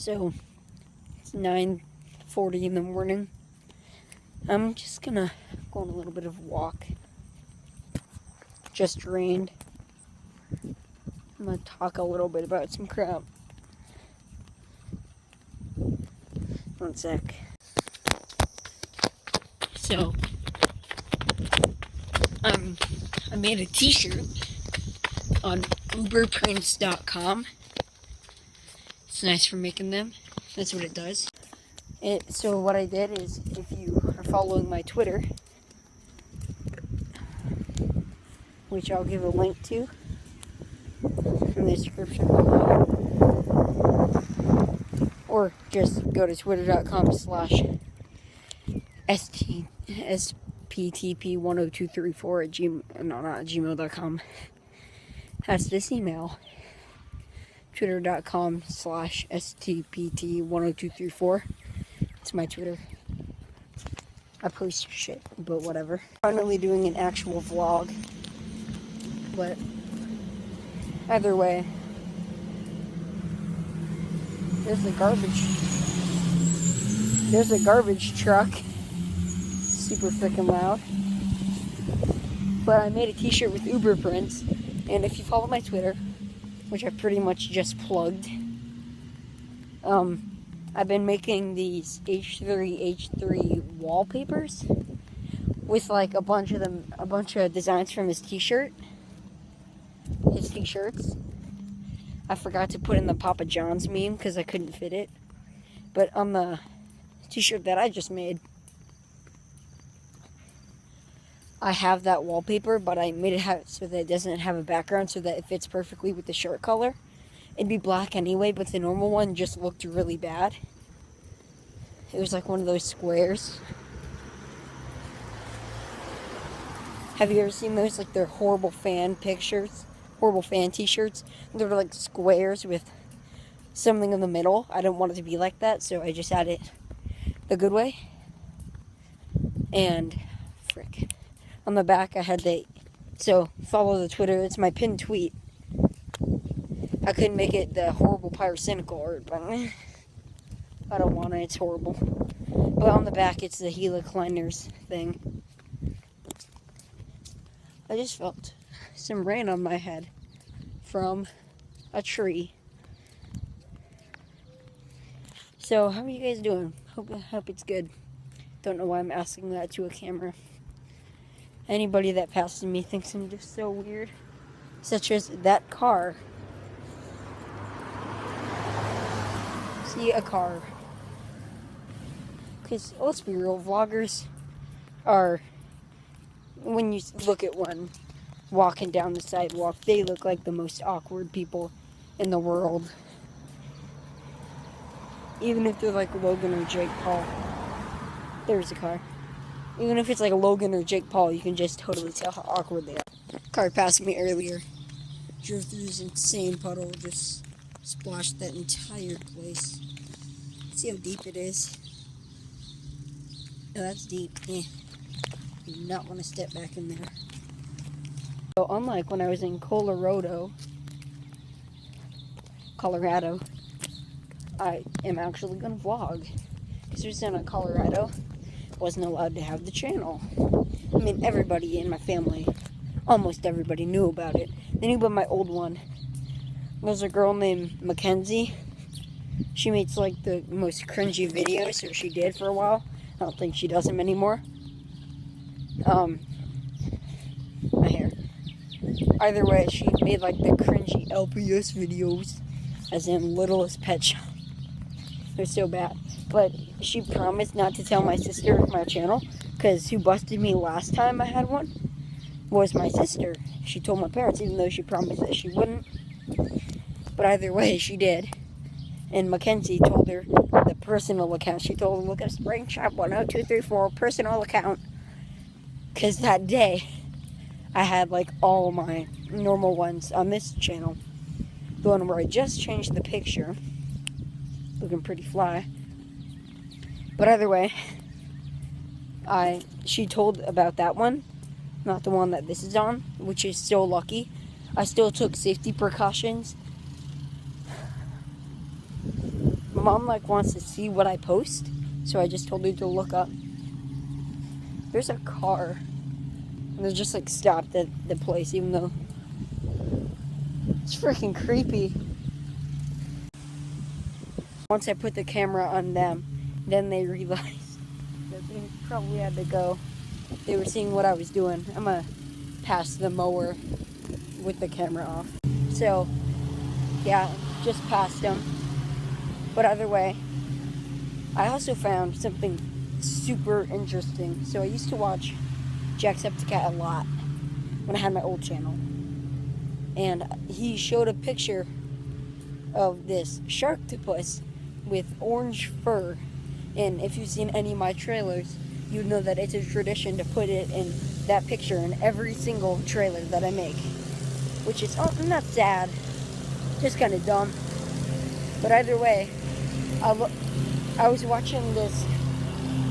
So it's 9:40 in the morning. I'm just gonna go on a little bit of a walk. Just rained. I'm gonna talk a little bit about some crap. One sec. So, I made a t-shirt on uberprints.com. It's nice for making them. That's what it does. So what I did is, if you are following my Twitter, which I'll give a link to in the description below, or just go to twitter.com/SPTP10234 at gmail.com. That's this email. Twitter.com/STPT10234. It's my Twitter. I post shit, but whatever. Finally doing an actual vlog. But either way, there's a garbage truck. Super freaking loud. But I made a t-shirt with Uber prints, and if you follow my Twitter, which I pretty much just plugged, I've been making these H3 wallpapers with like a bunch of designs from his t-shirts. I forgot to put in the Papa John's meme because I couldn't fit it. But on the t-shirt that I just made, I have that wallpaper, but I made it so that it doesn't have a background, so that it fits perfectly with the shirt color. It'd be black anyway, but the normal one just looked really bad. It was like one of those squares. Have you ever seen those? Like, they're horrible fan pictures, horrible fan t-shirts. They're like squares with something in the middle. I didn't want it to be like that, so I just had it the good way. And frick, on the back I had so follow the Twitter. It's my pinned tweet. I couldn't make it the horrible pyrocynical art, but I don't want it. It's horrible. But on the back, it's the Gila Kleiners thing. I just felt some rain on my head from a tree. So, how are you guys doing? Hope it's good. Don't know why I'm asking that to a camera. Anybody that passes me thinks I'm just so weird. Such as that car. See a car. Because let's be real, vloggers are, when you look at one walking down the sidewalk, they look like the most awkward people in the world. Even if they're like Logan or Jake Paul. There's a car. Even if it's like Logan or Jake Paul, you can just totally tell how awkward they are. Car passed me earlier. Drove through this insane puddle, just splashed that entire place. See how deep it is? Oh, that's deep. You do not want to step back in there. So unlike when I was in Colorado, I am actually going to vlog. Because we're in Colorado, wasn't allowed to have the channel. I mean, everybody in my family, almost everybody knew about it. They knew about my old one. There's a girl named Mackenzie. She makes like the most cringy videos, or she did for a while. I don't think she does them anymore. My hair. Either way, she made like the cringy LPS videos, as in Littlest Pet Shop. They're so bad. But she promised not to tell my sister my channel, because who busted me last time I had one was my sister. She told my parents, even though she promised that she wouldn't. But either way, she did. And Mackenzie told her the personal account. She told her, look at Springtrap 10234 personal account. Because that day, I had like all my normal ones on this channel. The one where I just changed the picture. Looking pretty fly. But either way, she told about that one. Not the one that this is on, which is so lucky. I still took safety precautions. mom like wants to see what I post, so I just told her to look up. There's a car, and they're just like stopped at the place, even though it's freaking creepy. Once I put the camera on them, then they realized that they probably had to go. They were seeing what I was doing. I'm gonna pass the mower with the camera off. So, yeah, just passed them. But either way, I also found something super interesting. So I used to watch Jacksepticeye a lot when I had my old channel. And he showed a picture of this sharktopus with orange fur. And if you've seen any of my trailers, you know that it's a tradition to put it in that picture in every single trailer that I make. Which is not sad, just kind of dumb. But either way, I was watching this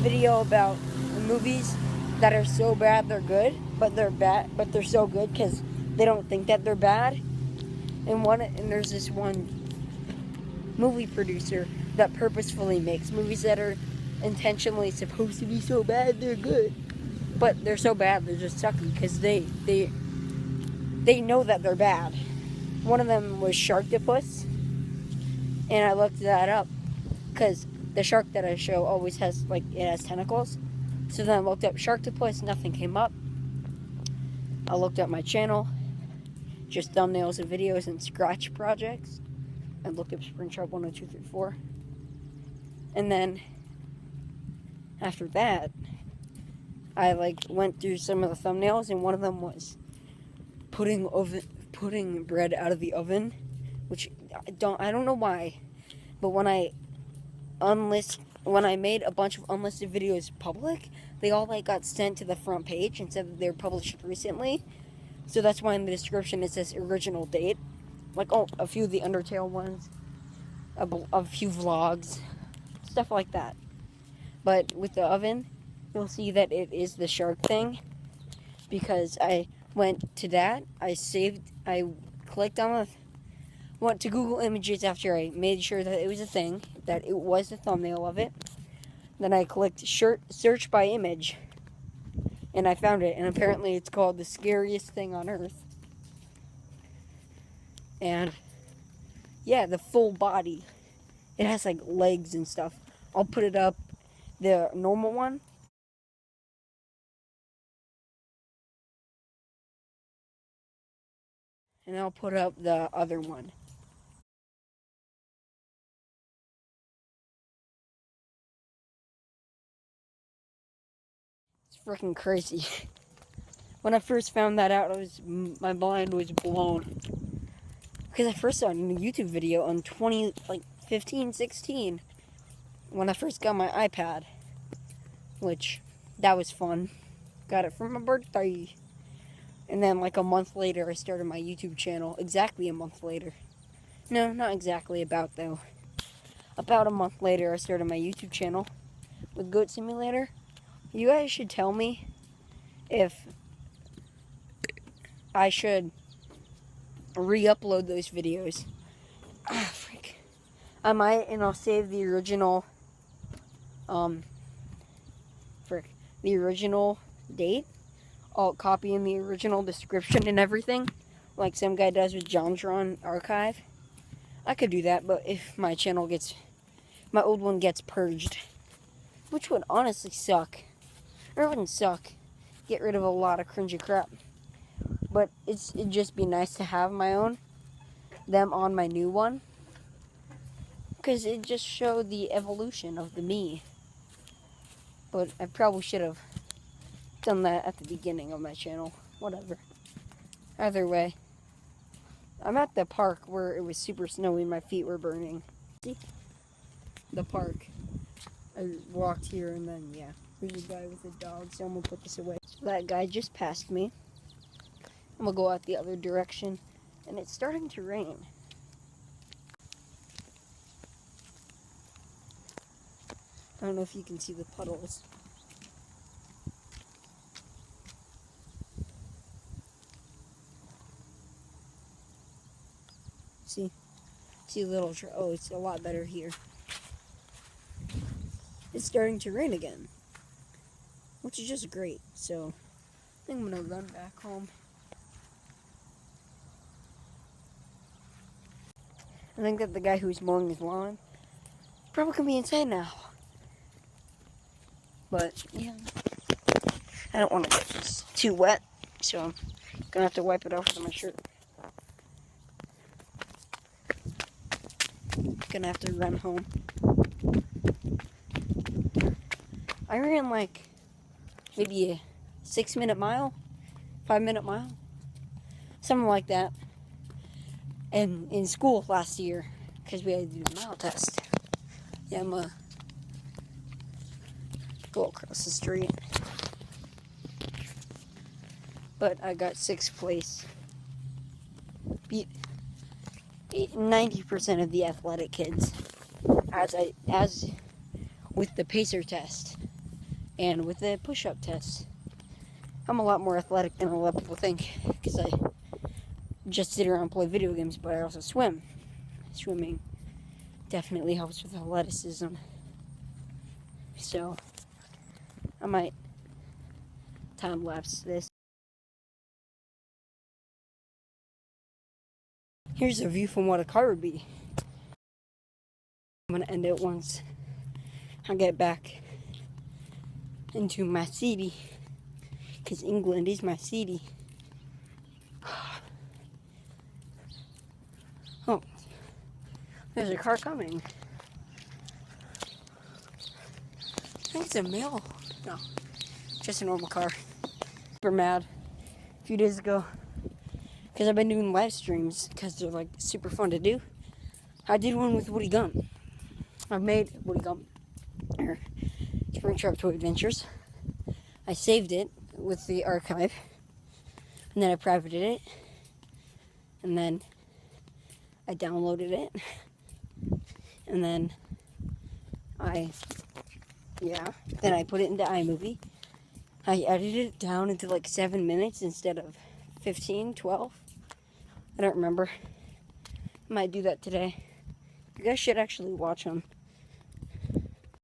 video about the movies that are so bad they're good, but they're so good because they don't think that they're bad. And there's this one movie producer that purposefully makes movies that are intentionally supposed to be so bad they're good, but they're so bad they're just sucky because they know that they're bad. One of them was Sharktopus, and I looked that up because the shark that I show always has, like, it has tentacles. So then I looked up Sharktopus, nothing came up. I looked up my channel, just thumbnails of videos and scratch projects. I looked up Springtrap 10234. And then after that, I went through some of the thumbnails, and one of them was putting bread out of the oven, which I don't know why, but when I made a bunch of unlisted videos public, they all got sent to the front page and said that they were published recently. So that's why in the description it says original date. A few of the Undertale ones, a few vlogs, stuff like that. But with the oven, you'll see that it is the shark thing, because I went to that, I clicked on went to Google Images after I made sure that it was a thing, that it was the thumbnail of it. Then I clicked search by image, and I found it, and apparently it's called The Scariest Thing on Earth. And yeah, the full body. It has legs and stuff. I'll put it up, the normal one. And I'll put up the other one. It's freaking crazy. When I first found that out, my mind was blown. Because I first saw a YouTube video on 15, 16, when I first got my iPad. Which, that was fun. Got it for my birthday. And then a month later, I started my YouTube channel. Exactly a month later. No, not exactly about, though. About a month later, I started my YouTube channel with Goat Simulator. You guys should tell me if I should re-upload those videos. Ah, frick. I might, and I'll save the original, the original date. I'll copy in the original description and everything, like some guy does with JonTron Archive. I could do that, but if my old one gets purged, which would honestly suck. Or it wouldn't suck. Get rid of a lot of cringy crap. But it'd just be nice to have them on my new one. Because it just showed the evolution of the me. But I probably should have done that at the beginning of my channel. Whatever. Either way. I'm at the park where it was super snowy and my feet were burning. See? The park. I walked here and then, yeah. There's a guy with a dog, so I'm going to put this away. That guy just passed me. I'm going to go out the other direction. And it's starting to rain. I don't know if you can see the puddles. See a little, oh, it's a lot better here. it's starting to rain again, which is just great. So I think I'm gonna run back home. I think that the guy who's mowing his lawn probably gonna be inside now. But yeah, I don't want to get this too wet, so I'm gonna have to wipe it off with my shirt. Gonna have to run home. I ran like maybe a 6-minute mile, 5-minute mile, something like that. And in school last year, because we had to do the mile test. Yeah, I'm gonna go across the street. But I got 6th place. Beat 90% of the athletic kids, as with the pacer test and with the push-up test. I'm a lot more athletic than a lot of people think, because I just sit around and play video games, but I also swim. Swimming definitely helps with athleticism. So I might time lapse this. Here's a view from what a car would be. I'm gonna end it once I get back into my city, because England is my city. Oh, there's a car coming. I think it's a mail. No, just a normal car. Super mad a few days ago because I've been doing live streams because they're like super fun to do. I did one with Woody Gump. I've made Woody Gump or Springtrap Toy Adventures. I saved it with the archive, and then I privated it, and then I downloaded it, and then I put it into iMovie. I edited it down into like 7 minutes instead of 15, 12. I don't remember. I might do that today. You guys should actually watch them.